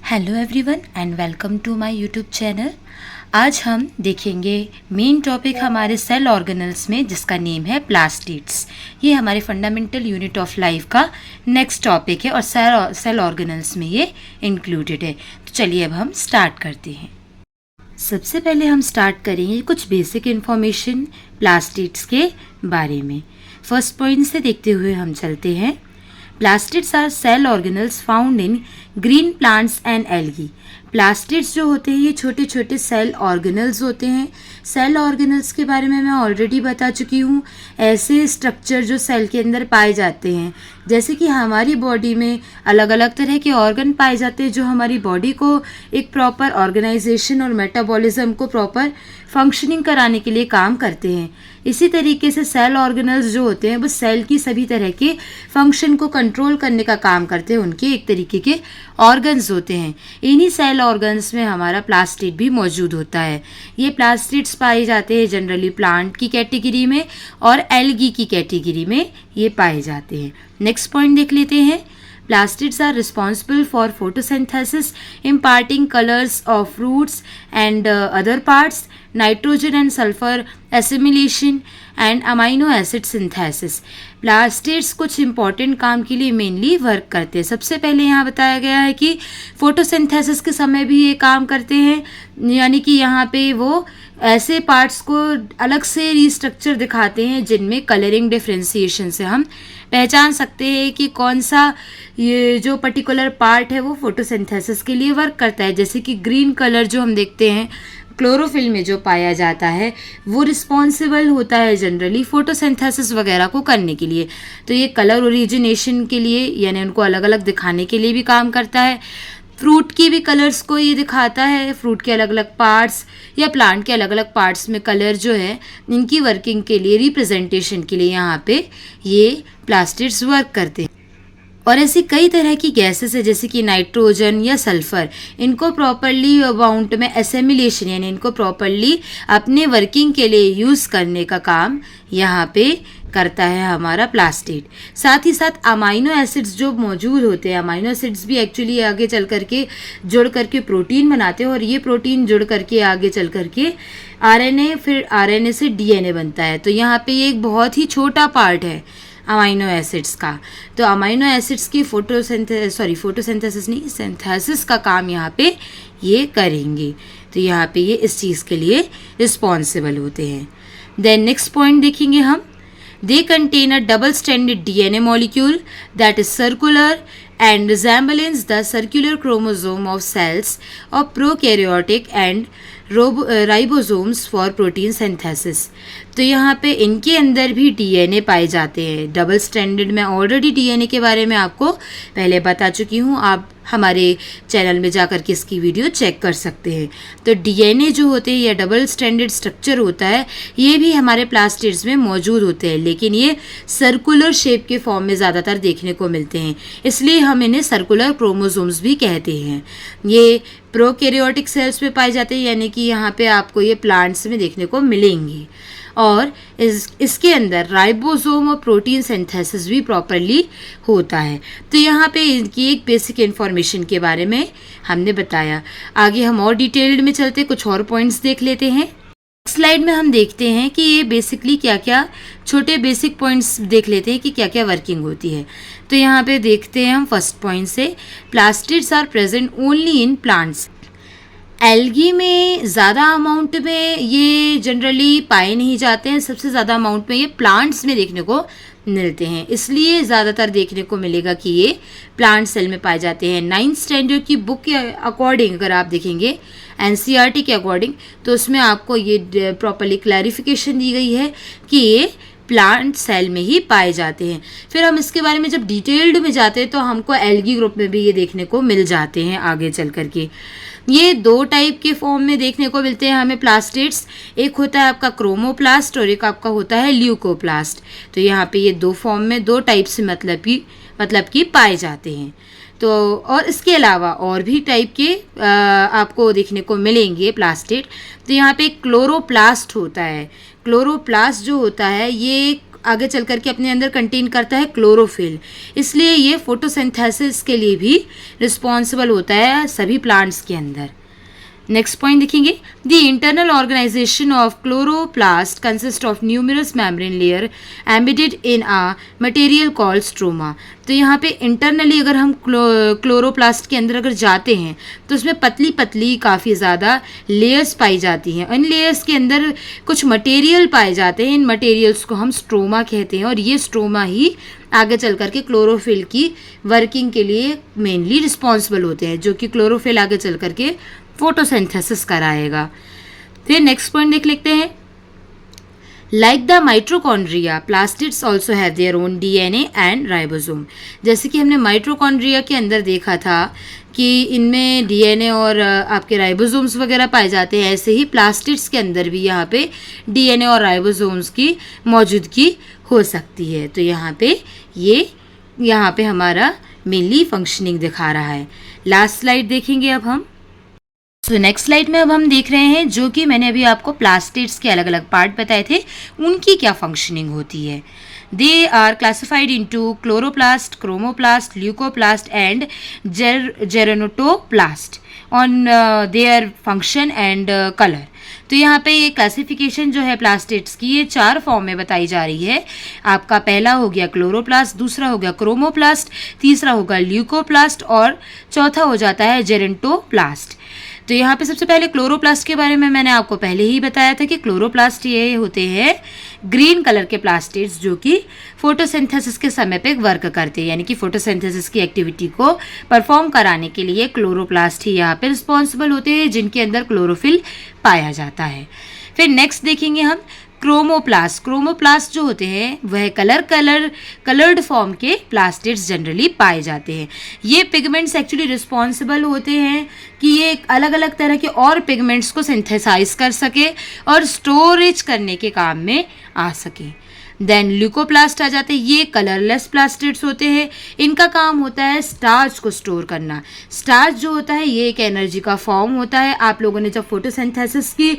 Hello everyone and welcome to my YouTube channel. आज हम देखेंगे मेन टॉपिक हमारे सेल ऑर्गेनल्स में, जिसका नेम है प्लास्टिड्स। ये हमारे फंडामेंटल यूनिट ऑफ लाइफ का नेक्स्ट टॉपिक है और सेल ऑर्गेनल्स में ये इंक्लूडेड है। तो चलिए अब हम स्टार्ट करते हैं। सबसे पहले हम स्टार्ट करेंगे कुछ बेसिक इन्फॉर्मेशन प्लास्टिड्स के बारे में। फर्स्ट पॉइंट से देखते हुए हम चलते हैं। Plastids are cell organelles found in green plants and algae. Plastids जो होते हैं ये छोटे छोटे सेल ऑर्गेनल्स होते हैं। सेल ऑर्गेनल्स के बारे में मैं ऑलरेडी बता चुकी हूँ। ऐसे स्ट्रक्चर जो सेल के अंदर पाए जाते हैं, जैसे कि हमारी बॉडी में अलग अलग तरह के ऑर्गन पाए जाते हैं जो हमारी बॉडी को एक प्रॉपर ऑर्गेनाइजेशन और मेटाबॉलिज्म को प्रॉपर फंक्शनिंग कराने के लिए काम करते हैं। इसी तरीके से सेल ऑर्गेनल्स जो होते हैं वो सेल की सभी तरह के फंक्शन को कंट्रोल करने का काम करते हैं। उनके एक तरीके के ऑर्गन्स होते हैं। इन्हीं सेल ऑर्गन्स में हमारा प्लास्टिड भी मौजूद होता है। ये प्लास्टिड्स पाए जाते हैं जनरली प्लांट की कैटेगरी में और एल्गी की कैटेगरी में ये पाए जाते हैं। नेक्स्ट पॉइंट देख लेते हैं। Plastids are responsible for photosynthesis, imparting colors of fruits and other parts, nitrogen and sulfur assimilation and amino acid synthesis. Plastids कुछ इंपॉर्टेंट काम के लिए मेनली वर्क करते हैं। सबसे पहले यहाँ बताया गया है कि फोटोसिंथेसिस के समय भी ये काम करते हैं, यानी कि यहाँ पे वो ऐसे पार्ट्स को अलग से रिस्ट्रक्चर दिखाते हैं जिनमें कलरिंग डिफ्रेंसिएशन से हम पहचान सकते हैं कि कौन सा ये जो पर्टिकुलर पार्ट है वो फोटोसिंथेसिस के लिए वर्क करता है। जैसे कि ग्रीन कलर जो हम देखते हैं क्लोरोफिल में जो पाया जाता है वो रिस्पॉन्सिबल होता है जनरली फोटोसिंथेसिस वगैरह को करने के लिए। तो ये कलर ओरिजिनेशन के लिए, यानी उनको अलग अलग दिखाने के लिए भी काम करता है। फ्रूट की भी कलर्स को ये दिखाता है, फ्रूट के अलग अलग पार्ट्स या प्लांट के अलग अलग पार्ट्स में कलर जो है इनकी वर्किंग के लिए, रिप्रेजेंटेशन के लिए यहाँ पे ये प्लास्टिड्स वर्क करते हैं। और ऐसी कई तरह की गैसेस है जैसे कि नाइट्रोजन या सल्फर, इनको प्रॉपरली अमाउंट में एसिमिलेशन यानी इनको प्रॉपरली अपने वर्किंग के लिए यूज़ करने का काम यहाँ पे करता है हमारा प्लास्टिड। साथ ही साथ अमाइनो एसिड्स जो मौजूद होते हैं, अमाइनो एसिड्स भी एक्चुअली आगे चल करके जुड़ करके प्रोटीन बनाते हैं और ये प्रोटीन जुड़ करके आगे चल करके आरएनए, फिर आरएनए से डीएनए बनता है। तो यहाँ पे ये एक बहुत ही छोटा पार्ट है अमाइनो एसिड्स का। तो अमाइनो एसिड्स की फोटोसिंथेसिस नहीं, सिंथेसिस का काम यहाँ पे ये करेंगे। तो यहाँ पे ये इस चीज़ के लिए रिस्पॉन्सिबल होते हैं। देन नेक्स्ट पॉइंट देखेंगे हम। They contain a double-stranded DNA molecule that is circular and resembles the circular chromosome of cells of prokaryotic and ribosomes for protein synthesis. तो यहाँ पे इनके अंदर भी डीएनए पाए जाते हैं। डबल स्टैंडर्ड में ऑलरेडी डीएनए के बारे में आपको पहले बता चुकी हूँ, आप हमारे चैनल में जाकर के इसकी वीडियो चेक कर सकते हैं। तो डीएनए जो होते हैं या डबल स्टैंडर्ड स्ट्रक्चर होता है, ये भी हमारे प्लास्टिड्स में मौजूद होते हैं, लेकिन ये सर्कुलर शेप के फॉर्म में ज़्यादातर देखने को मिलते हैं, इसलिए हम इन्हें सर्कुलर क्रोमोसोम्स भी कहते हैं। ये प्रोकैरियोटिक सेल्स में पाए जाते हैं, यानी कि यहाँ पे आपको ये प्लांट्स में देखने को मिलेंगे। और इसके अंदर राइबोसोम और प्रोटीन सिंथेसिस भी प्रॉपरली होता है। तो यहाँ पे इनकी एक बेसिक इन्फॉर्मेशन के बारे में हमने बताया। आगे हम और डिटेल्ड में चलते कुछ और पॉइंट्स देख लेते हैं। स्लाइड में हम देखते हैं कि ये बेसिकली क्या क्या छोटे बेसिक पॉइंट्स देख लेते हैं कि क्या क्या वर्किंग होती है। तो यहाँ पे देखते हैं हम फर्स्ट पॉइंट से। Plastids are present only in plants. Algae में ज़्यादा अमाउंट में ये जनरली पाए नहीं जाते हैं। सबसे ज़्यादा अमाउंट में ये प्लांट्स में देखने को मिलते हैं, इसलिए ज़्यादातर देखने को मिलेगा कि ये प्लांट सेल में पाए जाते हैं। 9th स्टैंडर्ड की बुक के अकॉर्डिंग अगर आप देखेंगे, एनसीईआरटी के अकॉर्डिंग, तो उसमें आपको ये प्रॉपरली क्लैरिफिकेशन दी गई है कि ये प्लांट सेल में ही पाए जाते हैं। फिर हम इसके बारे में जब डिटेल्ड में जाते हैं तो हमको एल्गी ग्रुप में भी ये देखने को मिल जाते हैं आगे चल करके। ये दो टाइप के फॉर्म में देखने को मिलते हैं हमें प्लास्टिड्स। एक होता है आपका क्रोमोप्लास्ट और एक आपका होता है ल्यूकोप्लास्ट। तो यहाँ पे ये दो फॉर्म में दो टाइप से मतलब कि पाए जाते हैं। तो और इसके अलावा और भी टाइप के आपको देखने को मिलेंगे प्लास्टिड। तो यहाँ पे क्लोरोप्लास्ट होता है। क्लोरोप्लास्ट जो होता है ये आगे चल कर के अपने अंदर कंटेन करता है क्लोरोफिल, इसलिए ये फोटोसिंथेसिस के लिए भी रिस्पॉन्सिबल होता है सभी प्लांट्स के अंदर। नेक्स्ट पॉइंट देखेंगे, the internal organisation of chloroplast consist of numerous membrane layer embedded in a material called stroma. तो यहाँ पे इंटरनली अगर हम क्लोरोप्लास्ट के अंदर अगर जाते हैं तो उसमें पतली पतली काफ़ी ज़्यादा लेयर्स पाई जाती हैं। इन लेयर्स के अंदर कुछ मटेरियल पाए जाते हैं, इन मटेरियल्स को हम स्ट्रोमा कहते हैं और ये स्ट्रोमा ही आगे चल कर के क्लोरोफिल की वर्किंग के लिए मेनली रिस्पॉन्सिबल होते हैं, जो कि क्लोरोफिल आगे चल कर के फोटोसिंथेसिस कराएगा। फिर नेक्स्ट पॉइंट देख लेते हैं, like the mitochondria plastids also have their own DNA and ribosome. जैसे कि हमने माइट्रोकॉन्ड्रिया के अंदर देखा था कि इनमें डीएनए और आपके राइबोसोम्स वगैरह पाए जाते हैं, ऐसे ही प्लास्टिड्स के अंदर भी यहाँ पे डीएनए और राइबोसोम्स की मौजूदगी हो सकती है। तो यहाँ पे हमारा मेनली फंक्शनिंग दिखा रहा है। लास्ट स्लाइड देखेंगे अब हम। तो नेक्स्ट स्लाइड में अब हम देख रहे हैं, जो कि मैंने अभी आपको प्लास्टिड्स के अलग अलग पार्ट बताए थे, उनकी क्या फंक्शनिंग होती है। They are classified into chloroplast, chromoplast, leucoplast and gerontoplast on their function and colour. तो यहाँ पे ये क्लासिफिकेशन जो है प्लास्टिड्स की, ये 4 फॉर्म में बताई जा रही है। आपका पहला हो गया क्लोरोप्लास्ट, दूसरा हो गया क्रोमोप्लास्ट, तीसरा होगा ल्यूकोप्लास्ट और चौथा हो जाता है जेरेंटोप्लास्ट। तो यहाँ पे सबसे पहले क्लोरोप्लास्ट के बारे में मैंने आपको पहले ही बताया था कि क्लोरोप्लास्ट ये होते हैं ग्रीन कलर के प्लास्टिड्स, जो कि फोटोसिंथेसिस के समय पे वर्क करते हैं, यानी कि फोटोसिंथेसिस की एक्टिविटी को परफॉर्म कराने के लिए क्लोरोप्लास्ट ही यहाँ पे रिस्पॉन्सिबल होते हैं, जिनके अंदर क्लोरोफिल पाया जाता है। फिर नेक्स्ट देखेंगे हम क्रोमोप्लास्ट। क्रोमोप्लास्ट जो होते हैं वह कलर्ड फॉर्म के प्लास्टिड्स जनरली पाए जाते हैं। ये पिगमेंट्स एक्चुअली रिस्पॉन्सिबल होते हैं कि ये अलग अलग तरह के और पिगमेंट्स को सिंथेसाइज कर सके और स्टोरेज करने के काम में आ सके। देन ल्यूकोप्लास्ट आ जाते हैं, ये कलरलेस प्लास्टिड्स होते हैं। इनका काम होता है स्टार्च को स्टोर करना। स्टार्च जो होता है ये एक एनर्जी का फॉर्म होता है। आप लोगों ने जब फोटोसिंथेसिस की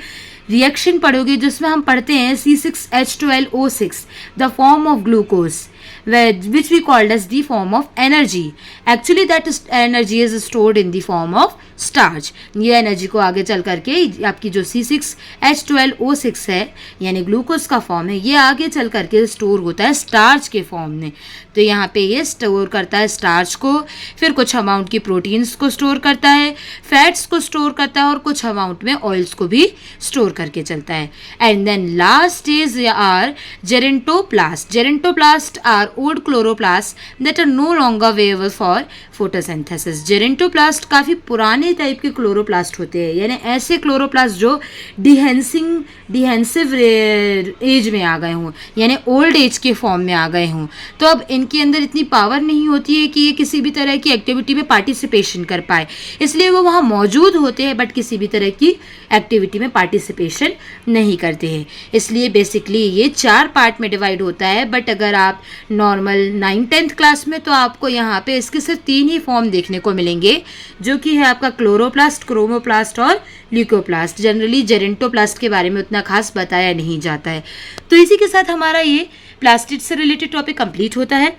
रिएक्शन पढ़ोगे जिसमें हम पढ़ते हैं C6H12O6 the form of glucose which we called as the form of energy. Actually that energy is stored in the form of starch. ये एनर्जी को आगे चल करके आपकी जो C6H12O6 है यानी ग्लूकोज का फॉर्म है, ये आगे चल करके स्टोर होता है स्टार्च के फॉर्म में। तो यहाँ पे ये स्टोर करता है स्टार्च को, फिर कुछ अमाउंट की प्रोटीन्स को स्टोर करता है, फैट्स को स्टोर करता है और कुछ अमाउंट में ऑयल्स को भी स्टोर करके चलता है। And then last is are gerontoplast. Gerontoplast are old chloroplasts that are no longer viable for photosynthesis. Gerontoplast काफ़ी पुराने टाइप के क्लोरोप्लास्ट होते हैं, यानी ऐसे क्लोरोप्लास्ट जो डिहेंसिव एज में आ गए हों, यानी ओल्ड एज के फॉर्म में आ गए हों। तो अब इनके अंदर इतनी पावर नहीं होती है कि ये किसी भी तरह की एक्टिविटी में पार्टिसिपेशन कर पाए, इसलिए वो वहाँ मौजूद होते हैं बट किसी भी तरह की एक्टिविटी में पार्टिसिपेशन नहीं करते हैं। इसलिए बेसिकली ये 4 पार्ट में डिवाइड होता है। बट अगर आप नॉर्मल 9th-10th क्लास में, तो आपको यहाँ पे इसके सिर्फ 3 ही फॉर्म देखने को मिलेंगे, जो कि है आपका क्लोरोप्लास्ट, क्रोमोप्लास्ट और ल्यूकोप्लास्ट। जनरली जेरेंटोप्लास्ट के बारे में उतना खास बताया नहीं जाता है। तो इसी के साथ हमारा ये प्लास्टिड से रिलेटेड टॉपिक कंप्लीट होता है।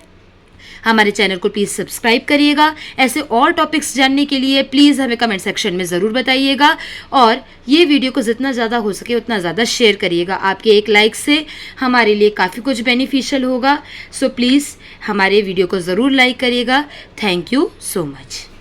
हमारे चैनल को प्लीज़ सब्सक्राइब करिएगा। ऐसे और टॉपिक्स जानने के लिए प्लीज़ हमें कमेंट सेक्शन में ज़रूर बताइएगा और ये वीडियो को जितना ज़्यादा हो सके उतना ज़्यादा शेयर करिएगा। आपके एक लाइक से हमारे लिए काफ़ी कुछ बेनिफिशियल होगा। सो प्लीज़ हमारे वीडियो को ज़रूर लाइक करिएगा। Thank you so much.